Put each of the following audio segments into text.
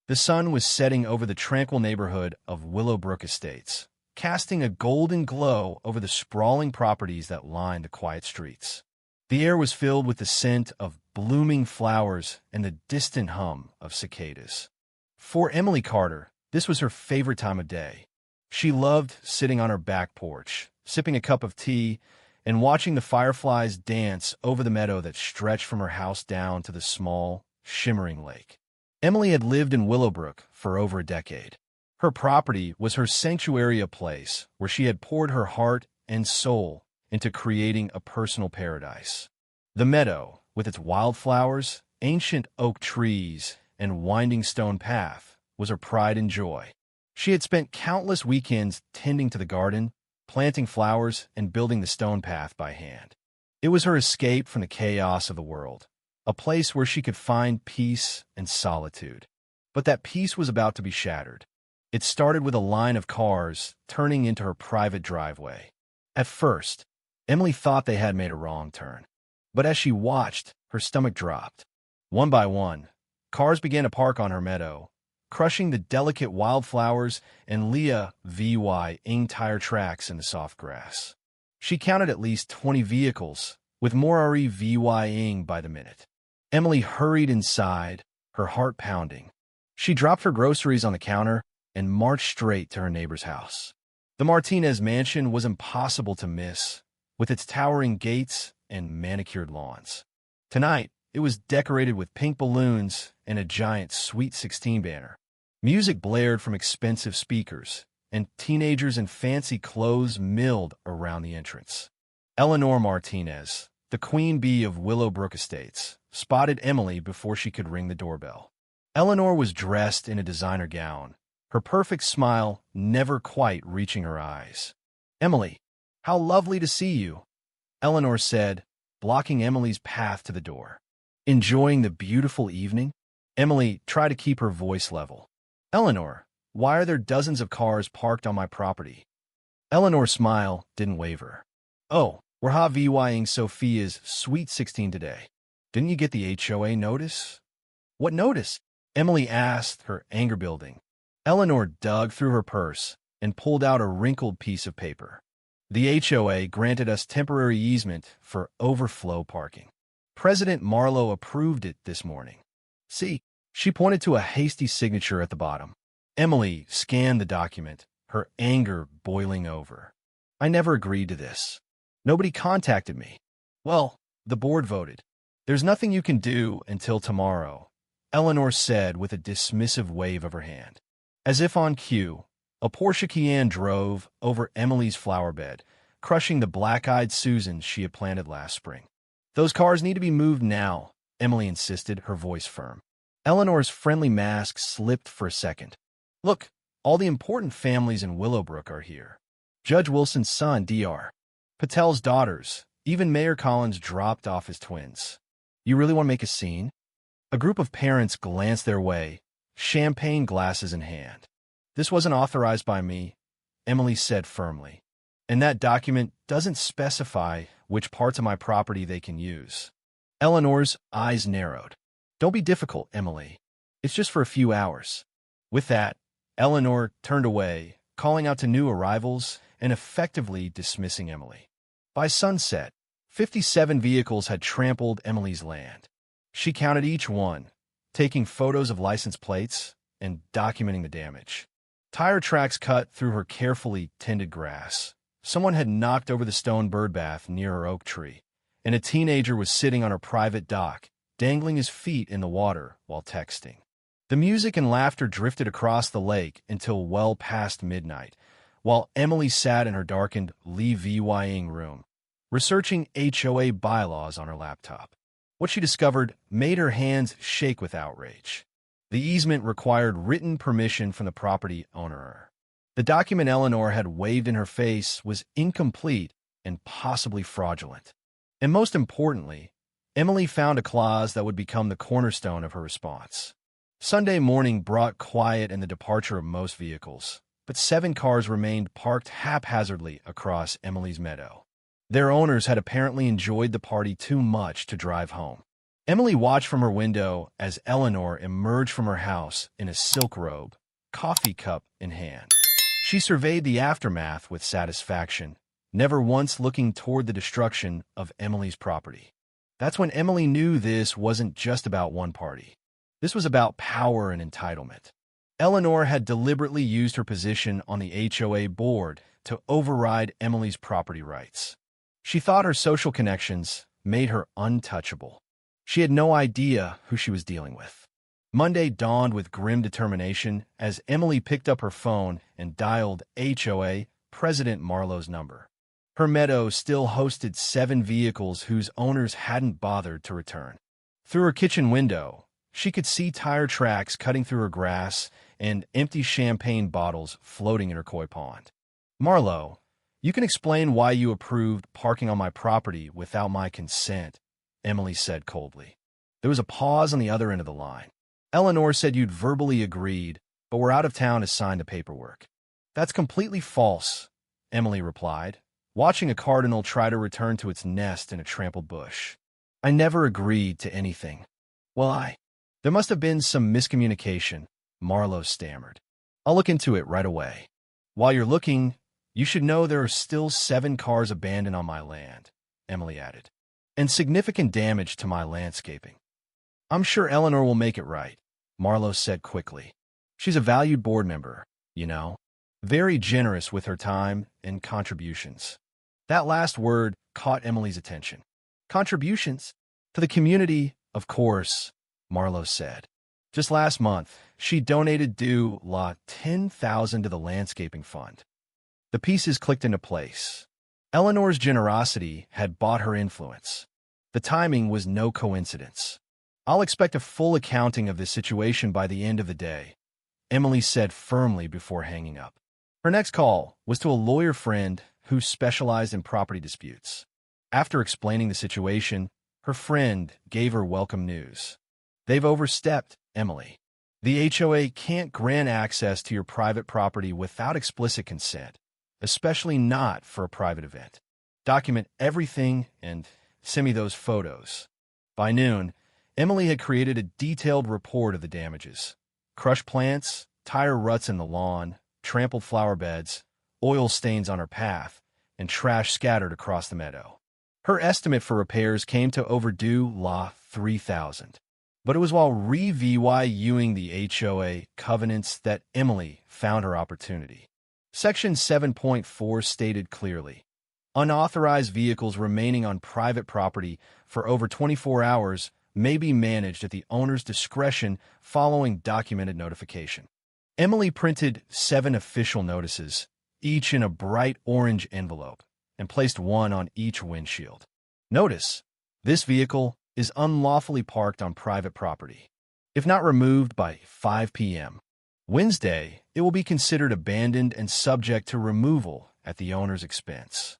The sun was setting over the tranquil neighborhood of Willowbrook Estates, casting a golden glow over the sprawling properties that lined the quiet streets. The air was filled with the scent of blooming flowers and the distant hum of cicadas. For Emily Carter, this was her favorite time of day. She loved sitting on her back porch, sipping a cup of tea, and watching the fireflies dance over the meadow that stretched from her house down to the small, shimmering lake. Emily had lived in Willowbrook for over a decade. Her property was her sanctuary, a place where she had poured her heart and soul into creating a personal paradise. The meadow, with its wildflowers, ancient oak trees, and winding stone path, was her pride and joy. She had spent countless weekends tending to the garden, planting flowers, and building the stone path by hand. It was her escape from the chaos of the world, a place where she could find peace and solitude. But that peace was about to be shattered. It started with a line of cars turning into her private driveway. At first, Emily thought they had made a wrong turn. But as she watched, her stomach dropped. One by one, cars began to park on her meadow, crushing the delicate wildflowers and Leah VY-ing tire tracks in the soft grass. She counted at least 20 vehicles, with more RE-VY-ing by the minute. Emily hurried inside, her heart pounding. She dropped her groceries on the counter and marched straight to her neighbor's house. The Martinez mansion was impossible to miss, with its towering gates and manicured lawns. Tonight, it was decorated with pink balloons and a giant Sweet 16 banner. Music blared from expensive speakers, and teenagers in fancy clothes milled around the entrance. Eleanor Martinez, the queen bee of Willowbrook Estates, spotted Emily before she could ring the doorbell. Eleanor was dressed in a designer gown, her perfect smile never quite reaching her eyes. "Emily, how lovely to see you," Eleanor said, blocking Emily's path to the door. "Enjoying the beautiful evening?" Emily tried to keep her voice level. "Eleanor, why are there dozens of cars parked on my property?" Eleanor's smile didn't waver. "Oh, we're HOA-ing Sophia's Sweet 16 today. Didn't you get the HOA notice?" "What notice?" Emily asked, her anger building. Eleanor dug through her purse and pulled out a wrinkled piece of paper. "The HOA granted us temporary easement for overflow parking. President Marlowe approved it this morning. See," she pointed to a hasty signature at the bottom. Emily scanned the document, her anger boiling over. "I never agreed to this. Nobody contacted me." "Well, the board voted. There's nothing you can do until tomorrow," Eleanor said with a dismissive wave of her hand. As if on cue, a Porsche Cayenne drove over Emily's flower bed, crushing the black-eyed Susans she had planted last spring. "Those cars need to be moved now," Emily insisted, her voice firm. Eleanor's friendly mask slipped for a second. "Look, all the important families in Willowbrook are here. Judge Wilson's son, Dr. Patel's daughters, even Mayor Collins dropped off his twins. You really want to make a scene?" A group of parents glanced their way, champagne glasses in hand. "This wasn't authorized by me," Emily said firmly. "And that document doesn't specify which parts of my property they can use." Eleanor's eyes narrowed. "Don't be difficult, Emily. It's just for a few hours." With that, Eleanor turned away, calling out to new arrivals and effectively dismissing Emily. By sunset, 57 vehicles had trampled Emily's land. She counted each one, taking photos of license plates and documenting the damage. Tire tracks cut through her carefully tended grass. Someone had knocked over the stone birdbath near her oak tree, and a teenager was sitting on her private dock, dangling his feet in the water while texting. The music and laughter drifted across the lake until well past midnight, while Emily sat in her darkened Lee VY-ing room, researching HOA bylaws on her laptop. What she discovered made her hands shake with outrage. The easement required written permission from the property owner. The document Eleanor had waved in her face was incomplete and possibly fraudulent. And most importantly, Emily found a clause that would become the cornerstone of her response. Sunday morning brought quiet and the departure of most vehicles, but 7 cars remained parked haphazardly across Emily's meadow. Their owners had apparently enjoyed the party too much to drive home. Emily watched from her window as Eleanor emerged from her house in a silk robe, coffee cup in hand. She surveyed the aftermath with satisfaction, never once looking toward the destruction of Emily's property. That's when Emily knew this wasn't just about one party. This was about power and entitlement. Eleanor had deliberately used her position on the HOA board to override Emily's property rights. She thought her social connections made her untouchable. She had no idea who she was dealing with. Monday dawned with grim determination as Emily picked up her phone and dialed HOA President Marlowe's number. Her meadow still hosted 7 vehicles whose owners hadn't bothered to return. Through her kitchen window, she could see tire tracks cutting through her grass and empty champagne bottles floating in her koi pond. "Marlowe, you can explain why you approved parking on my property without my consent," Emily said coldly. There was a pause on the other end of the line. "Eleanor said you'd verbally agreed, but we're out of town to sign the paperwork." "That's completely false," Emily replied, watching a cardinal try to return to its nest in a trampled bush. "I never agreed to anything." "Well, There must have been some miscommunication," Marlowe stammered. "I'll look into it right away. While you're looking, you should know there are still 7 cars abandoned on my land," Emily added, "and significant damage to my landscaping." "I'm sure Eleanor will make it right," Marlowe said quickly. "She's a valued board member, you know, very generous with her time and contributions." That last word caught Emily's attention. "Contributions? To the community, of course," Marlowe said. "Just last month, she donated $10,000 to the landscaping fund." The pieces clicked into place. Eleanor's generosity had bought her influence. The timing was no coincidence. "I'll expect a full accounting of this situation by the end of the day," Emily said firmly before hanging up. Her next call was to a lawyer friend who specialized in property disputes. After explaining the situation, her friend gave her welcome news. "They've overstepped, Emily. The HOA can't grant access to your private property without explicit consent, especially not for a private event. Document everything and send me those photos." By noon, Emily had created a detailed report of the damages: crushed plants, tire ruts in the lawn, trampled flower beds, oil stains on her path, and trash scattered across the meadow. Her estimate for repairs came to overdue $3,000. But it was while reviewing the HOA covenants that Emily found her opportunity. Section 7.4 stated clearly, "Unauthorized vehicles remaining on private property for over 24 hours may be managed at the owner's discretion following documented notification." Emily printed 7 official notices, each in a bright orange envelope, and placed one on each windshield. "Notice, this vehicle is unlawfully parked on private property. If not removed by 5 p.m. Wednesday, it will be considered abandoned and subject to removal at the owner's expense."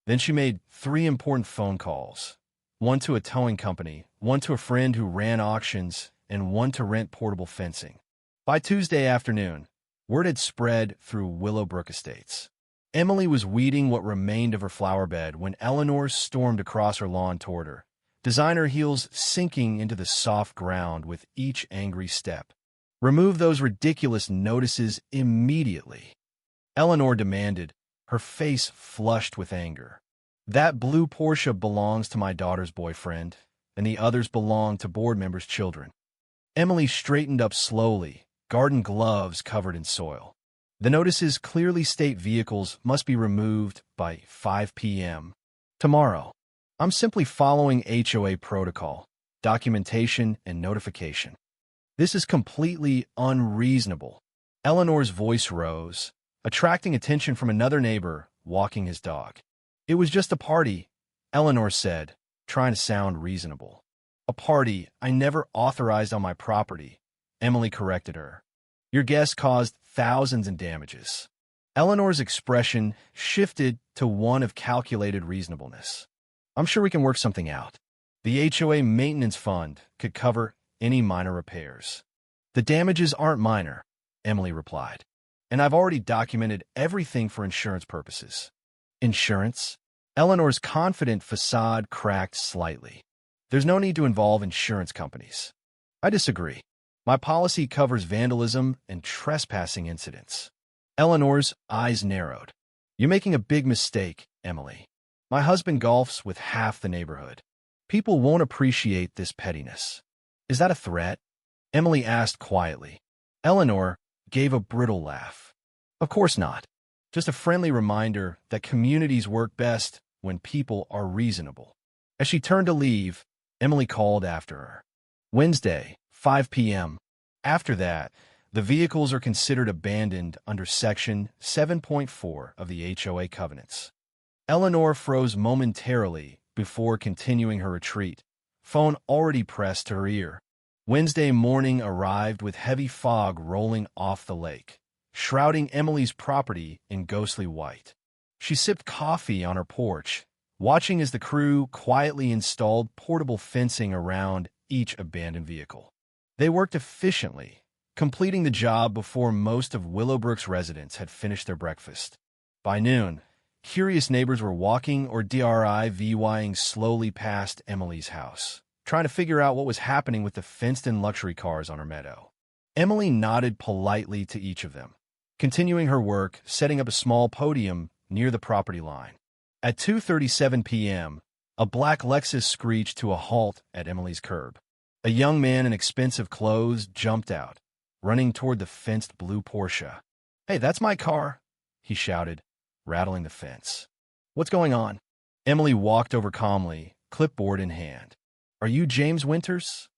Then she made 3 important phone calls, one to a towing company, one to a friend who ran auctions, and one to rent portable fencing. By Tuesday afternoon, word had spread through Willowbrook Estates. Emily was weeding what remained of her flower bed when Eleanor stormed across her lawn toward her, designer heels sinking into the soft ground with each angry step. "Remove those ridiculous notices immediately," Eleanor demanded, her face flushed with anger. "That blue Porsche belongs to my daughter's boyfriend, and the others belong to board members' children." Emily straightened up slowly, garden gloves covered in soil. "The notices clearly state vehicles must be removed by 5 p.m. tomorrow. I'm simply following HOA protocol, documentation, and notification. This is completely unreasonable." Eleanor's voice rose, attracting attention from another neighbor walking his dog. "It was just a party," Eleanor said, trying to sound reasonable. "A party I never authorized on my property," Emily corrected her. "Your guest caused thousands in damages." Eleanor's expression shifted to one of calculated reasonableness. "I'm sure we can work something out. The HOA maintenance fund could cover any minor repairs." "The damages aren't minor," Emily replied, "and I've already documented everything for insurance purposes." "Insurance?" Eleanor's confident facade cracked slightly. There's no need to involve insurance companies. I disagree. My policy covers vandalism and trespassing incidents. Eleanor's eyes narrowed. You're making a big mistake, Emily. My husband golfs with half the neighborhood. People won't appreciate this pettiness. Is that a threat? Emily asked quietly. Eleanor gave a brittle laugh. Of course not. Just a friendly reminder that communities work best when people are reasonable. As she turned to leave, Emily called after her. Wednesday, 5 p.m. After that, the vehicles are considered abandoned under Section 7.4 of the HOA covenants. Eleanor froze momentarily before continuing her retreat, phone already pressed to her ear. Wednesday morning arrived with heavy fog rolling off the lake, shrouding Emily's property in ghostly white. She sipped coffee on her porch, watching as the crew quietly installed portable fencing around each abandoned vehicle. They worked efficiently, completing the job before most of Willowbrook's residents had finished their breakfast. By noon, curious neighbors were walking or DRIVYing slowly past Emily's house, trying to figure out what was happening with the fenced-in luxury cars on her meadow. Emily nodded politely to each of them, continuing her work, setting up a small podium near the property line. At 2:37 p.m., a black Lexus screeched to a halt at Emily's curb. A young man in expensive clothes jumped out, running toward the fenced blue Porsche. "Hey, that's my car," he shouted, rattling the fence. "What's going on?" Emily walked over calmly, clipboard in hand. "Are you James Winters?"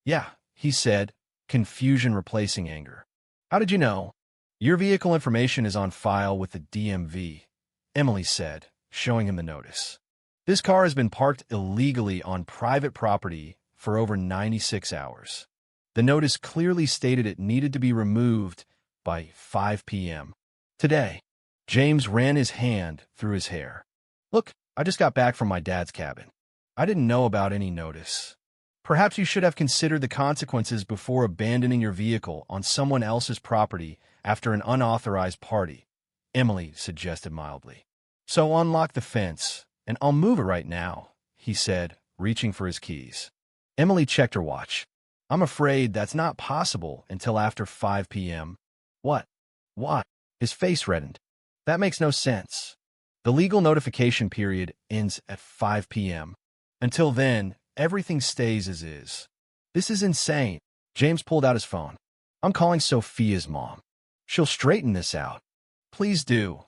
"Yeah," he said, confusion replacing anger. "How did you know?" "Your vehicle information is on file with the DMV," Emily said, showing him the notice. "This car has been parked illegally on private property for over 96 hours. The notice clearly stated it needed to be removed by 5 p.m. today." James ran his hand through his hair. "Look, I just got back from my dad's cabin. I didn't know about any notice. Perhaps you should have considered the consequences before abandoning your vehicle on someone else's property after an unauthorized party," Emily suggested mildly. "So unlock the fence, and I'll move it right now," he said, reaching for his keys. Emily checked her watch. "I'm afraid that's not possible until after 5 p.m. "What? Why?" His face reddened. "That makes no sense. The legal notification period ends at 5 p.m. Until then, everything stays as is." "This is insane." James pulled out his phone. "I'm calling Sophia's mom. She'll straighten this out." "Please do,"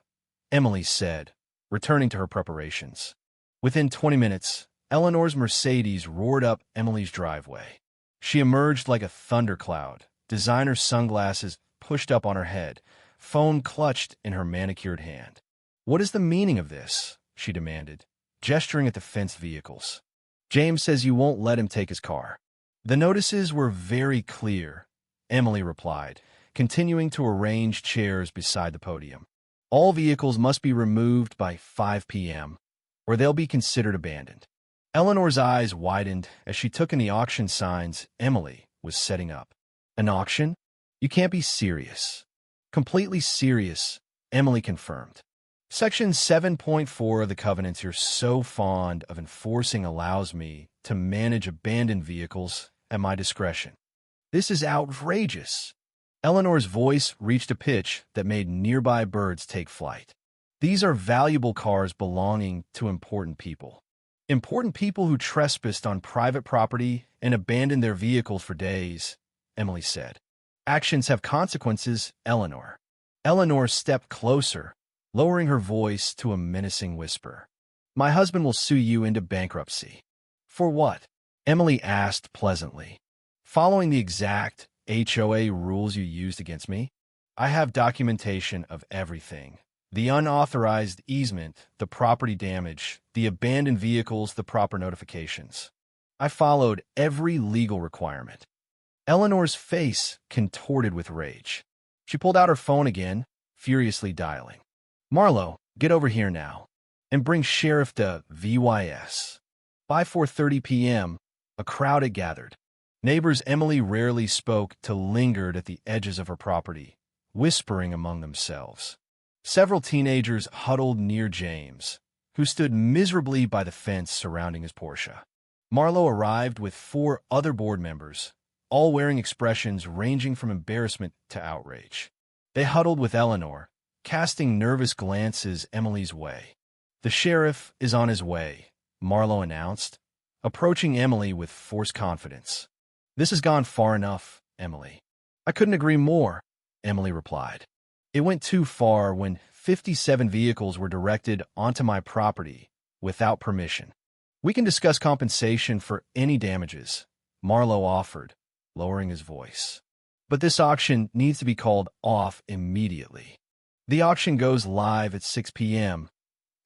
Emily said, returning to her preparations. Within 20 minutes, Eleanor's Mercedes roared up Emily's driveway. She emerged like a thundercloud, designer sunglasses pushed up on her head, phone clutched in her manicured hand. "What is the meaning of this?" she demanded, gesturing at the fenced vehicles. "James says you won't let him take his car." "The notices were very clear," Emily replied, continuing to arrange chairs beside the podium. "All vehicles must be removed by 5 p.m., or they'll be considered abandoned." Eleanor's eyes widened as she took in the auction signs Emily was setting up. "An auction? You can't be serious." "Completely serious," Emily confirmed. "Section 7.4 of the covenants you're so fond of enforcing allows me to manage abandoned vehicles at my discretion." "This is outrageous." Eleanor's voice reached a pitch that made nearby birds take flight. "These are valuable cars belonging to important people. Important people who trespassed on private property and abandoned their vehicles for days," Emily said. "Actions have consequences, Eleanor." Eleanor stepped closer, lowering her voice to a menacing whisper. "My husband will sue you into bankruptcy." "For what?" Emily asked pleasantly. "Following the exact HOA rules you used against me. I have documentation of everything. The unauthorized easement, the property damage, the abandoned vehicles, the proper notifications. I followed every legal requirement." Eleanor's face contorted with rage. She pulled out her phone again, furiously dialing. "Marlo, get over here now, and bring Sheriff to VYS." By 4:30 p.m., a crowd had gathered. Neighbors Emily rarely spoke to lingered at the edges of her property, whispering among themselves. Several teenagers huddled near James, who stood miserably by the fence surrounding his Porsche. Marlo arrived with 4 other board members, all wearing expressions ranging from embarrassment to outrage. They huddled with Eleanor, casting nervous glances Emily's way. "The sheriff is on his way," Marlo announced, approaching Emily with forced confidence. "This has gone far enough, Emily." "I couldn't agree more," Emily replied. "It went too far when 57 vehicles were directed onto my property without permission." "We can discuss compensation for any damages," Marlo offered, lowering his voice. "But this auction needs to be called off immediately." "The auction goes live at 6 p.m.,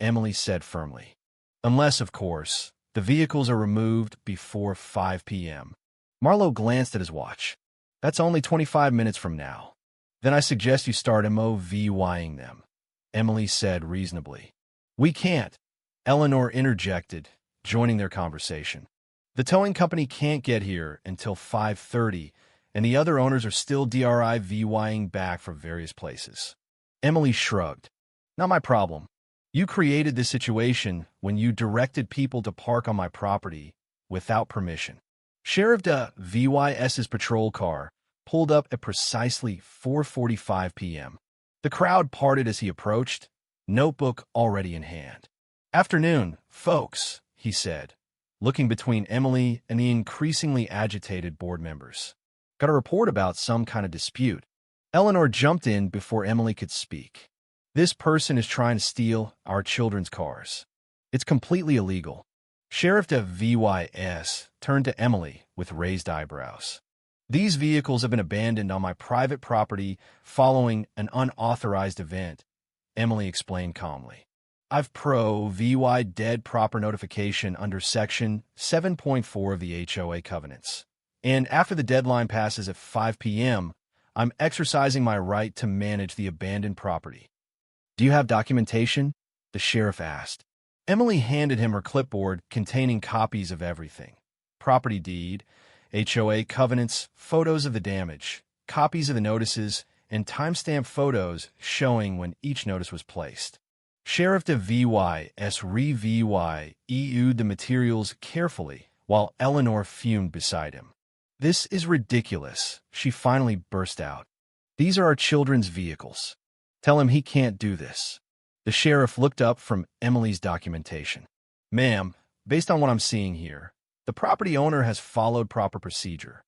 Emily said firmly. "Unless, of course, the vehicles are removed before 5 p.m. Marlo glanced at his watch. "That's only 25 minutes from now." "Then I suggest you start MOVYing them," Emily said reasonably. "We can't," Eleanor interjected, joining their conversation. "The towing company can't get here until 5:30, and the other owners are still DRIVYing back from various places." Emily shrugged. "Not my problem. You created this situation when you directed people to park on my property without permission." Sheriff de VYS's patrol car pulled up at precisely 4:45 p.m. The crowd parted as he approached, notebook already in hand. "Afternoon, folks," he said, looking between Emily and the increasingly agitated board members. "Got a report about some kind of dispute." Eleanor jumped in before Emily could speak. "This person is trying to steal our children's cars. It's completely illegal." Sheriff de VYS turned to Emily with raised eyebrows. "These vehicles have been abandoned on my private property following an unauthorized event," Emily explained calmly. "I've pro-VY dead proper notification under Section 7.4 of the HOA covenants. And after the deadline passes at 5 p.m., I'm exercising my right to manage the abandoned property." "Do you have documentation?" the sheriff asked. Emily handed him her clipboard containing copies of everything: property deed, HOA covenants, photos of the damage, copies of the notices, and timestamp photos showing when each notice was placed. Sheriff de VYS reviewed the materials carefully while Eleanor fumed beside him. "This is ridiculous," she finally burst out. "These are our children's vehicles. Tell him he can't do this." The sheriff looked up from Emily's documentation. "Ma'am, based on what I'm seeing here, the property owner has followed proper procedure.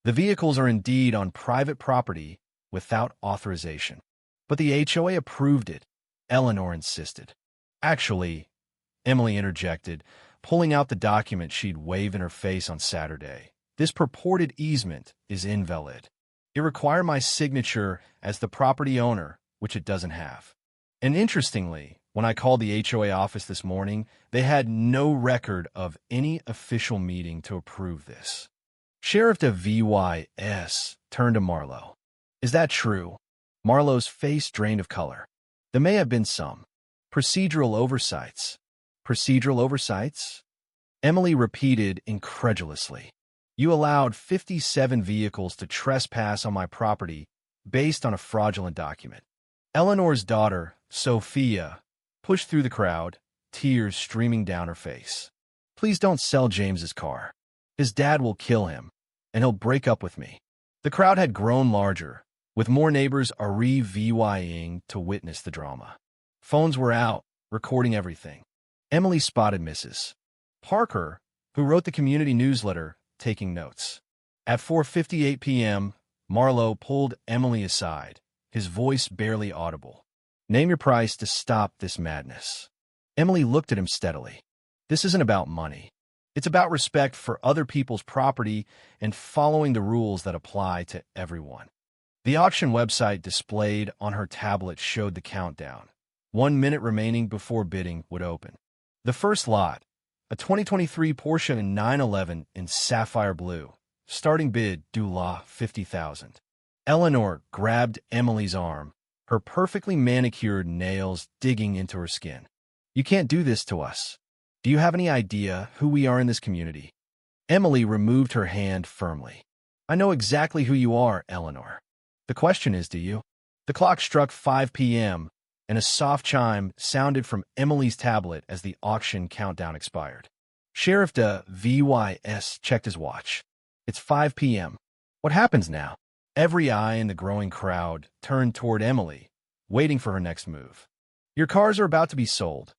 The vehicles are indeed on private property without authorization." "But the HOA approved it," Eleanor insisted. "Actually," Emily interjected, pulling out the document she'd waved in her face on Saturday, "this purported easement is invalid. It required my signature as the property owner, which it doesn't have. And interestingly, when I called the HOA office this morning, they had no record of any official meeting to approve this." Sheriff de VYS turned to Marlo. "Is that true?" Marlo's face drained of color. "There may have been some procedural oversights." "Procedural oversights?" Emily repeated incredulously. "You allowed 57 vehicles to trespass on my property based on a fraudulent document." Eleanor's daughter, Sophia, pushed through the crowd, tears streaming down her face. "Please don't sell James's car. His dad will kill him, and he'll break up with me." The crowd had grown larger, with more neighbors RVYing to witness the drama. Phones were out, recording everything. Emily spotted Mrs. Parker, who wrote the community newsletter, taking notes. At 4:58 p.m., Marlo pulled Emily aside, his voice barely audible. "Name your price to stop this madness." Emily looked at him steadily. "This isn't about money. It's about respect for other people's property and following the rules that apply to everyone." The auction website displayed on her tablet showed the countdown. 1 minute remaining before bidding would open. The first lot, a 2023 Porsche 911 in sapphire blue. Starting bid, $50,000. Eleanor grabbed Emily's arm, her perfectly manicured nails digging into her skin. "You can't do this to us. Do you have any idea who we are in this community?" Emily removed her hand firmly. "I know exactly who you are, Eleanor. The question is, do you?" The clock struck 5 p.m., and a soft chime sounded from Emily's tablet as the auction countdown expired. Sheriff de VYS checked his watch. It's 5 p.m. What happens now? Every eye in the growing crowd turned toward Emily, waiting for her next move. Your cars are about to be sold,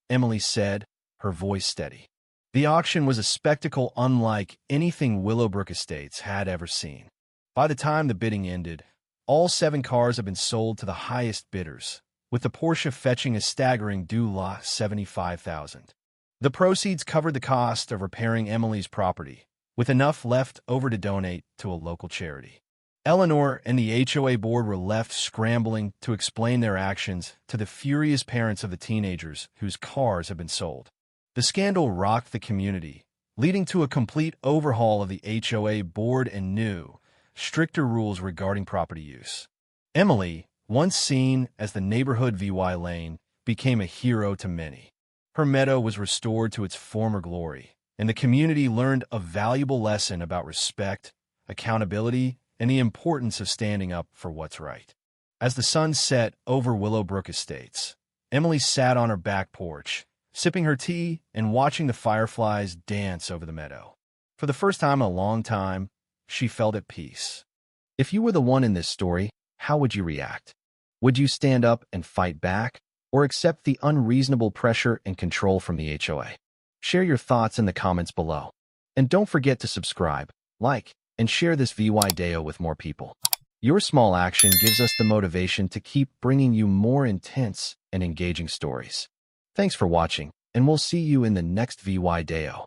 Emily said, her voice steady. The auction was a spectacle unlike anything Willowbrook Estates had ever seen. By the time the bidding ended, all 7 cars had been sold to the highest bidders, with the Porsche fetching a staggering $75,000. The proceeds covered the cost of repairing Emily's property, with enough left over to donate to a local charity. Eleanor and the HOA board were left scrambling to explain their actions to the furious parents of the teenagers whose cars had been sold. The scandal rocked the community, leading to a complete overhaul of the HOA board and new, stricter rules regarding property use. Emily, once seen as the neighborhood VY lane, became a hero to many. Her meadow was restored to its former glory, and the community learned a valuable lesson about respect, accountability, and the importance of standing up for what's right. As the sun set over Willowbrook Estates, Emily sat on her back porch, sipping her tea and watching the fireflies dance over the meadow. For the first time in a long time, she felt at peace. If you were the one in this story, how would you react? Would you stand up and fight back, or accept the unreasonable pressure and control from the HOA? Share your thoughts in the comments below. And don't forget to subscribe, like, and share this VY Deo with more people. Your small action gives us the motivation to keep bringing you more intense and engaging stories. Thanks for watching, and we'll see you in the next VY Deo.